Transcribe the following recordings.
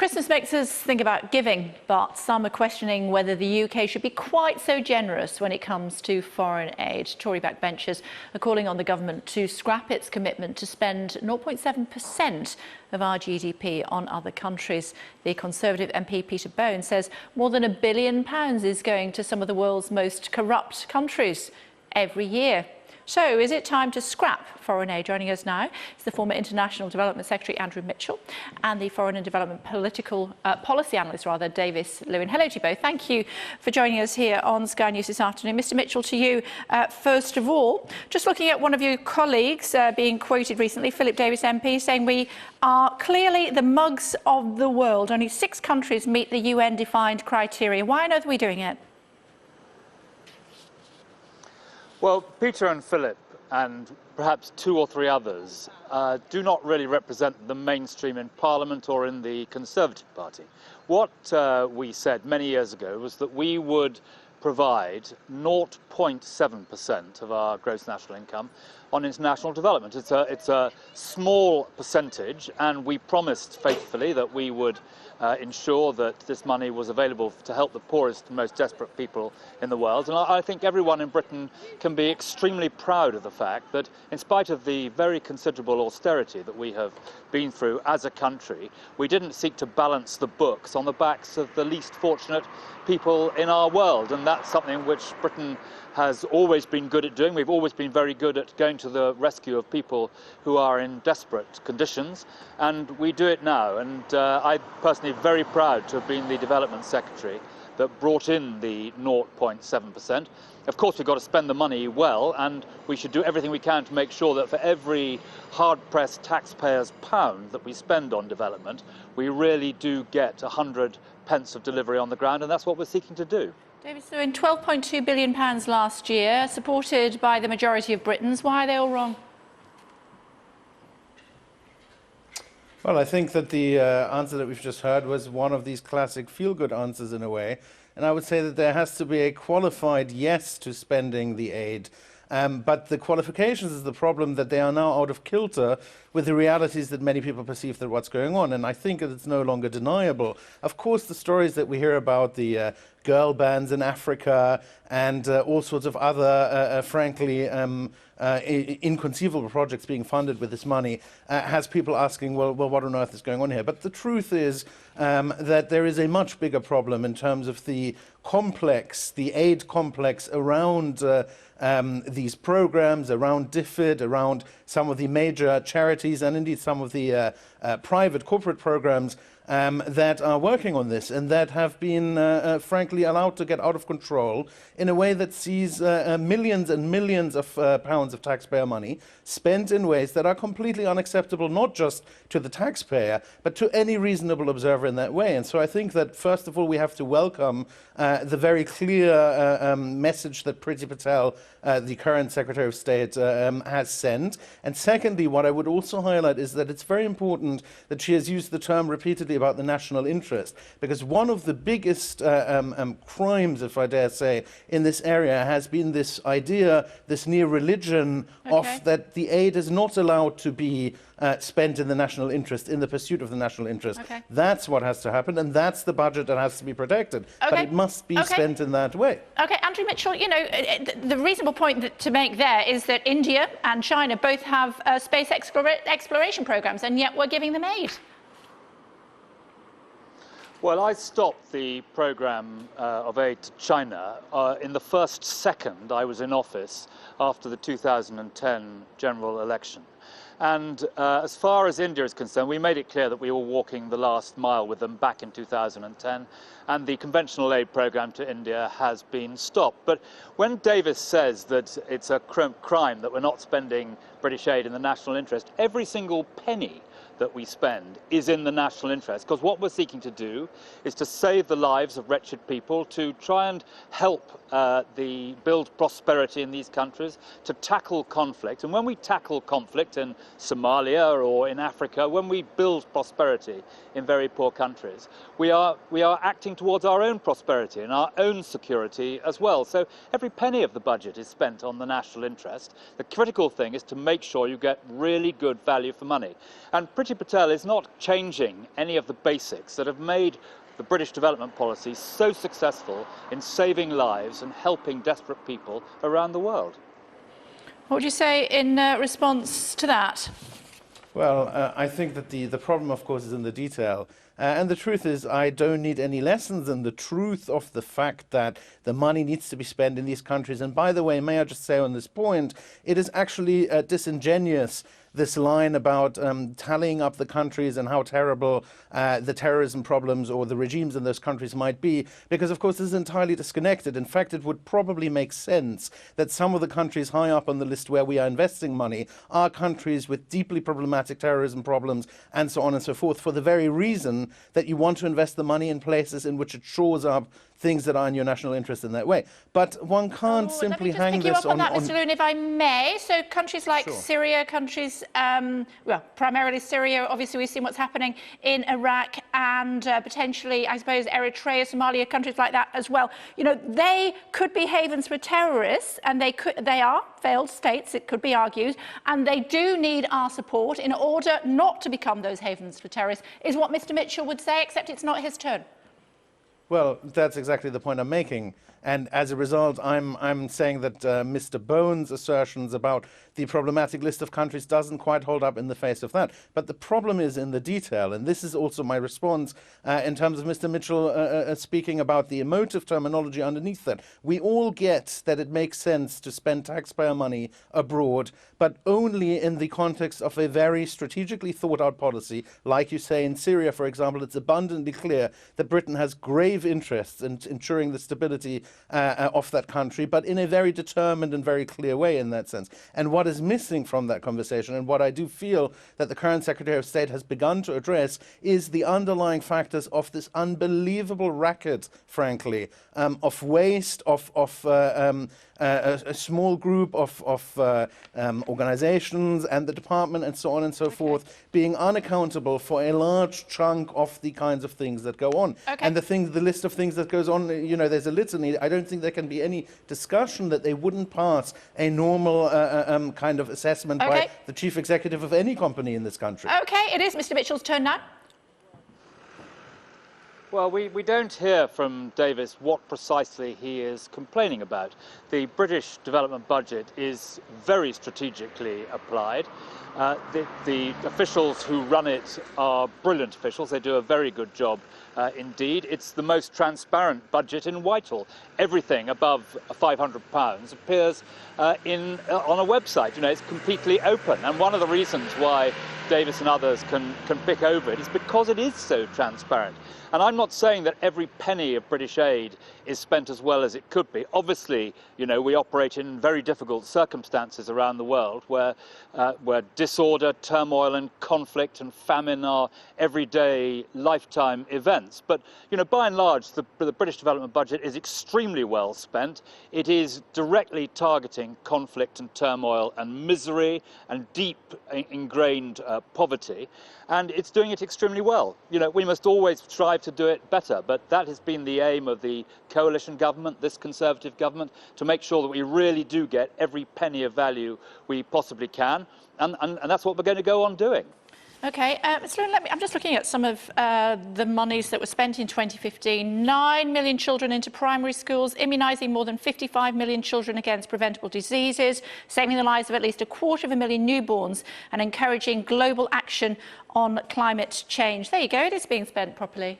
Christmas makes us think about giving, but some are questioning whether the UK should be quite so generous when it comes to foreign aid. Tory backbenchers are calling on the government to scrap its commitment to spend 0.7% of our GDP on other countries. The Conservative MP Peter Bone says more than £1 billion is going to some of the world's most corrupt countries every year. So, is it time to scrap foreign aid? Joining us now is the former International Development Secretary Andrew Mitchell and the Foreign and Development Policy Analyst, Davis Lewin. Hello to you both. Thank you for joining us here on Sky News this afternoon. Mr Mitchell, to you first of all. Just looking at one of your colleagues being quoted recently, Philip Davis MP, saying we are clearly the mugs of the world. Only 6 countries meet the UN-defined criteria. Why on earth are we doing it? Well, Peter and Philip, and perhaps 2 or 3 others, do not really represent the mainstream in Parliament or in the Conservative Party. What we said many years ago was that we would provide 0.7% of our gross national income on international development. It's a small percentage, and we promised faithfully that we would ensure that this money was available to help the poorest and most desperate people in the world. And I think everyone in Britain can be extremely proud of the fact that, in spite of the very considerable austerity that we have been through as a country, we didn't seek to balance the books on the backs of the least fortunate people in our world. And that's something which Britain has always been good at doing. We've always been very good at going to the rescue of people who are in desperate conditions, and we do it now. And I'm personally very proud to have been the Development Secretary that brought in the 0.7%. Of course, we've got to spend the money well, and we should do everything we can to make sure that for every hard-pressed taxpayer's pound that we spend on development, we really do get 100 pence of delivery on the ground, and that's what we're seeking to do. David Lewin, £12.2 billion last year, supported by the majority of Britons. Why are they all wrong? Well, I think that the answer that we've just heard was one of these classic feel-good answers in a way. And I would say that there has to be a qualified yes to spending the aid. But the qualifications is the problem, that they are now out of kilter with the realities that many people perceive that what's going on. And I think that it's no longer deniable. Of course, the stories that we hear about the girl bands in Africa and all sorts of other, frankly, inconceivable projects being funded with this money has people asking, well, what on earth is going on here? But the truth is that there is a much bigger problem in terms of the complex, the aid complex around these programs, around DFID, around some of the major charities, and indeed some of the private corporate programs that are working on this and that have been, frankly, allowed to get out of control in a way that sees millions and millions of pounds of taxpayer money spent in ways that are completely unacceptable, not just to the taxpayer, but to any reasonable observer in that way. And so I think that, first of all, we have to welcome the very clear message that Priti Patel, the current Secretary of State, has sent. And secondly, what I would also highlight is that it's very important that she has used the term repeatedly about the national interest, because one of the biggest crimes, if I dare say, in this area has been this idea, this near religion of that the aid is not allowed to be spent in the national interest, in the pursuit of the national interest. That's what has to happen, and that's the budget that has to be protected. But it must be spent in that way. OK, Andrew Mitchell, you know, the reasonable point to make there is that India and China both have space exploration programs, and yet we're giving them aid. Well, I stopped the programme of aid to China in the first second I was in office after the 2010 general election. And as far as India is concerned, we made it clear that we were walking the last mile with them back in 2010, and the conventional aid programme to India has been stopped. But when Davis says that it's a crime that we're not spending British aid in the national interest, every single penny that we spend is in the national interest, because what we're seeking to do is to save the lives of wretched people, to try and help build prosperity in these countries, to tackle conflict. And when we tackle conflict in Somalia or in Africa, when we build prosperity in very poor countries, we are acting towards our own prosperity and our own security as well. So every penny of the budget is spent on the national interest. The critical thing is to make sure you get really good value for money. And Priti Patel is not changing any of the basics that have made the British development policy so successful in saving lives and helping desperate people around the world. What would you say in response to that? Well, I think that the problem, of course, is in the detail. And the truth is, I don't need any lessons in the truth of the fact that the money needs to be spent in these countries. And by the way, may I just say on this point, it is actually disingenuous, this line about tallying up the countries and how terrible the terrorism problems or the regimes in those countries might be, because of course this is entirely disconnected. In fact, it would probably make sense that some of the countries high up on the list where we are investing money are countries with deeply problematic terrorism problems and so on and so forth, for the very reason that you want to invest the money in places in which it shores up things that are in your national interest in that way. But one can't simply hang this on... Let me just pick you up on that, Mr. Lewin, if I may. So countries like Sure. Syria, countries, well, primarily Syria, obviously we've seen what's happening in Iraq and potentially, I suppose, Eritrea, Somalia, countries like that as well. You know, they could be havens for terrorists, and they are failed states, it could be argued, and they do need our support in order not to become those havens for terrorists, is what Mr. Mitchell would say, except it's not his turn. Well, that's exactly the point I'm making. And as a result, I'm saying that Mr. Bowen's assertions about the problematic list of countries doesn't quite hold up in the face of that. But the problem is in the detail, and this is also my response in terms of Mr. Mitchell speaking about the emotive terminology underneath that. We all get that it makes sense to spend taxpayer money abroad, but only in the context of a very strategically thought out policy. Like you say in Syria, for example, it's abundantly clear that Britain has grave interests in ensuring the stability of that country, but in a very determined and very clear way in that sense. And what is missing from that conversation, and what I do feel that the current Secretary of State has begun to address, is the underlying factors of this unbelievable racket, frankly, of waste, of a small group of organizations and the department and so on and so forth being unaccountable for a large chunk of the kinds of things that go on. And the list of things that goes on, you know, there's a litany. I don't think there can be any discussion that they wouldn't pass a normal kind of assessment by the chief executive of any company in this country. Okay, it is Mr. Mitchell's turn now. Well, we don't hear from Davis what precisely he is complaining about. The British development budget is very strategically applied. The officials who run it are brilliant officials. They do a very good job indeed. It's the most transparent budget in Whitehall. Everything above £500 appears on a website. You know, it's completely open. And one of the reasons why Davis and others can pick over it is because it is so transparent. And I'm not saying that every penny of British aid is spent as well as it could be. Obviously, you know, we operate in very difficult circumstances around the world where disorder, turmoil and conflict and famine are everyday lifetime events. But, you know, by and large, the British development budget is extremely well spent. It is directly targeting conflict and turmoil and misery and deep ingrained poverty. And it's doing it extremely well. You know, we must always strive to do it better, but that has been the aim of the coalition government, this Conservative government, to make sure that we really do get every penny of value we possibly can, and that's what we're going to go on doing. Okay, Mr. Lewin, I'm just looking at some of the monies that were spent in 2015. 9 million children into primary schools, immunising more than 55 million children against preventable diseases, saving the lives of at least 250,000 newborns, and encouraging global action on climate change. There you go, it is being spent properly.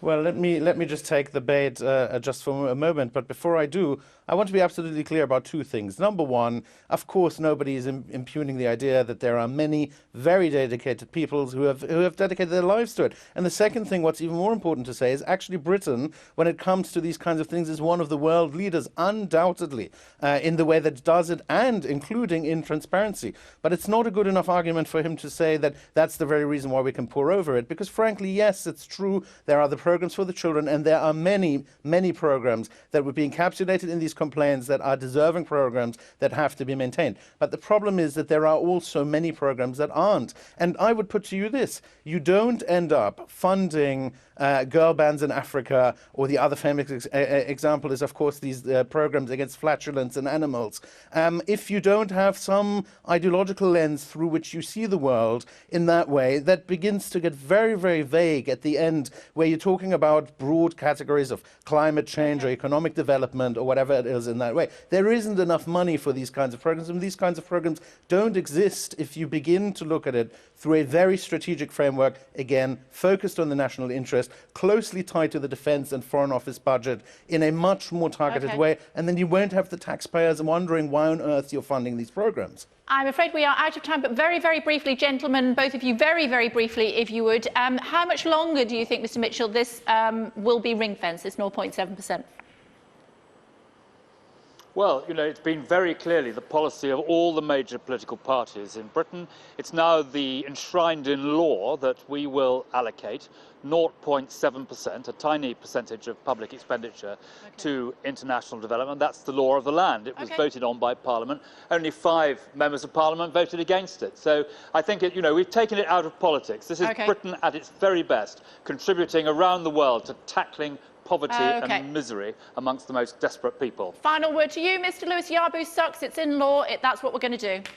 Well, let me just take the bait just for a moment. But before I do, I want to be absolutely clear about two things. Number one, of course, nobody is impugning the idea that there are many very dedicated people who have dedicated their lives to it. And the second thing, what's even more important to say, is actually Britain, when it comes to these kinds of things, is one of the world leaders, undoubtedly, in the way that it does it, and including in transparency. But it's not a good enough argument for him to say that that's the very reason why we can pour over it. Because frankly, yes, it's true, there are the programs for the children, and there are many, many programs that were being encapsulated in these complains that are deserving programs that have to be maintained. But the problem is that there are also many programs that aren't. And I would put to you this: you don't end up funding girl bands in Africa, or the other famous example is, of course, these programs against flatulence in animals. If you don't have some ideological lens through which you see the world in that way, that begins to get very, very vague at the end, where you're talking about broad categories of climate change or economic development or whatever it is in that way. There isn't enough money for these kinds of programs, and these kinds of programs don't exist if you begin to look at it through a very strategic framework, again, focused on the national interest, closely tied to the defense and foreign office budget in a much more targeted way, and then you won't have the taxpayers wondering why on earth you're funding these programs. I'm afraid we are out of time, but very, very briefly, gentlemen, both of you, very, very briefly, if you would, how much longer do you think, Mr. Mitchell, this will be ring-fenced, this 0.7%? Well, you know, it's been very clearly the policy of all the major political parties in Britain. It's now enshrined in law that we will allocate 0.7%, a tiny percentage of public expenditure, to international development. That's the law of the land. It was voted on by Parliament. Only 5 members of Parliament voted against it. So I think, we've taken it out of politics. This is Britain at its very best, contributing around the world to tackling poverty and misery amongst the most desperate people. Final word to you, Mr. Lewis. Yabu sucks. It's in law. That's what we're going to do.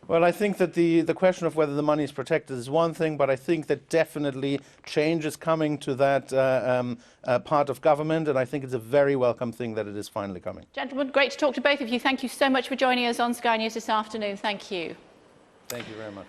Well, I think that the question of whether the money is protected is one thing, but I think that definitely change is coming to that part of government, and I think it's a very welcome thing that it is finally coming. Gentlemen, great to talk to both of you. Thank you so much for joining us on Sky News this afternoon. Thank you. Thank you very much.